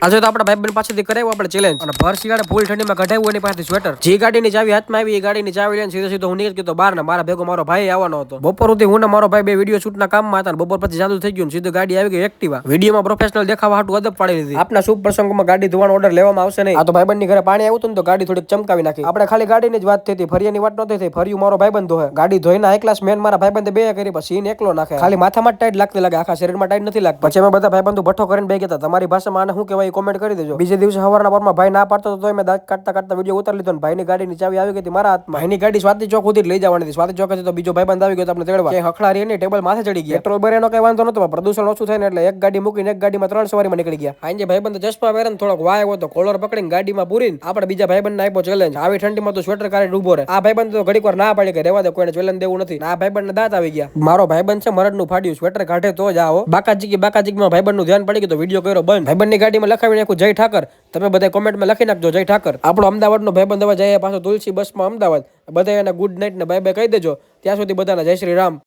આજે તો આપણા ભાઈબંધ પાસેથી કરાવ્યું આપણે ચેલેન્જ અને ભર શિયાળે ફૂલ ઠંડીમાં કઢાવ્યું એની પાસેથી સ્વેટર. જે ગાડીની ચાવી હાથમાં આવી એ ગાડીની ચાવી લઈને સીધો સીધો હું નીકળી ગયો બહાર ને મારા ભેગો મારો ભાઈ આવવાનો હતો. બપોર સુધી હું ને મારો ભાઈ બે વિડીયો શૂટના કામમાં હતા. બપોર પછી ચાલુ થઈ ગયું સીધો ગાડી આવી ગઈ એક્ટિવા. વિડીયોમાં પ્રોફેશનલ દેખાવા હાટું અદબ પાડી દીધી. આપના શુભ પ્રસંગોમાં ગાડી ધોવાનો ઓર્ડર લેવામાં આવશે નહીં. આ તો ભાઈબંધની ઘરે પાણી આવ્યું હતું ને તો ગાડી થોડીક ચમકાવી નાખી. આપણે ખાલી ગાડીની જ વાત થઈ હતી, ફરિયાની વાત નહોતી થઈ. ફર્યું મારો ભાઈબંધ ધોહે. ગાડી ધોઈને હાઈ ક્લાસ મેન મારા ભાઈબંધે બે કરી પછી સીન એકલો નાખે. ખાલી માથામાં ટાઈટ લાગતી લાગે, આખા શરીરમાં ટાઈટ નથી લાગતી. પછી અમે બધા ભાઈબંધો ભઠ્ઠો કરીને બે ગયા. તમારી ભાષામાં આને શું કહેવાય કોમેન્ટ કરી દેજો. બીજે દિવસે સવારના પરમાં ભાઈ ના પાડતો તો મેં દાંત કાઢતા વિડીયો ઉતારી લીધો. ભાઈની ગાડીની ચાવી આવી ગઈ મારા હાથમાં. ભાઈની ગાડી સ્વાતિ ચોક સુધી લઈ જવાની હતી. સ્વાતિ ચોક તો બીજો ભાઈબંધ આવી ગયો આપણે તેડવા. હખડારી નહીં, ટેબલ માથે ચડી ગયા. પેટ્રોલ ભરેનો કઈ વાંધો નતો, પ્રદૂષણ ઓછું થાય ને એટલે એક ગાડી મૂકીને એક ગાડીમાં 3 સવારીમાં નીકળી ગયા. આજે ભાઈબંધ ચશ્મા પહેરે ને થોડોક વાય હતો, કોલર પકડીને ગાડીમાં પૂરીને આપણે બીજા ભાઈબંધને આપ્યો ચેલેન્જ. આવી ઠંડીમાં તો સ્વેટર કાઢીને ઉભો રહે. આ ભાઈબંધ તો ઘડીક વાર ના પાડી કે રહેવા દે, કોઈને ચેલેન્જ દેવું નથી. આ ભાઈબંધને દાંત આવી ગયા. મારો ભાઈબંધ છે મરડનું ફાડ્યું, સ્વેટર કાઢે તો જ આવો. બાકાજીમાં ભાઈબંધનું ધ્યાન પડી ગયું તો વિડીયો કર્યો બંધ. ભાઈબંધની ગાડીમાં લખાવી નાખ્યું જય ઠાકર. તમે બધા કોમેન્ટમાં લખી નાખજો જય ઠાકર. આપણો અમદાવાદનો ભાઈબંધ હવે જાય પાછો તુલસી બસમાં અમદાવાદ. બધા એને ગુડ નાઇટ ને બાય બાય કહી દેજો. ત્યાં સુધી બધાને જય શ્રી રામ.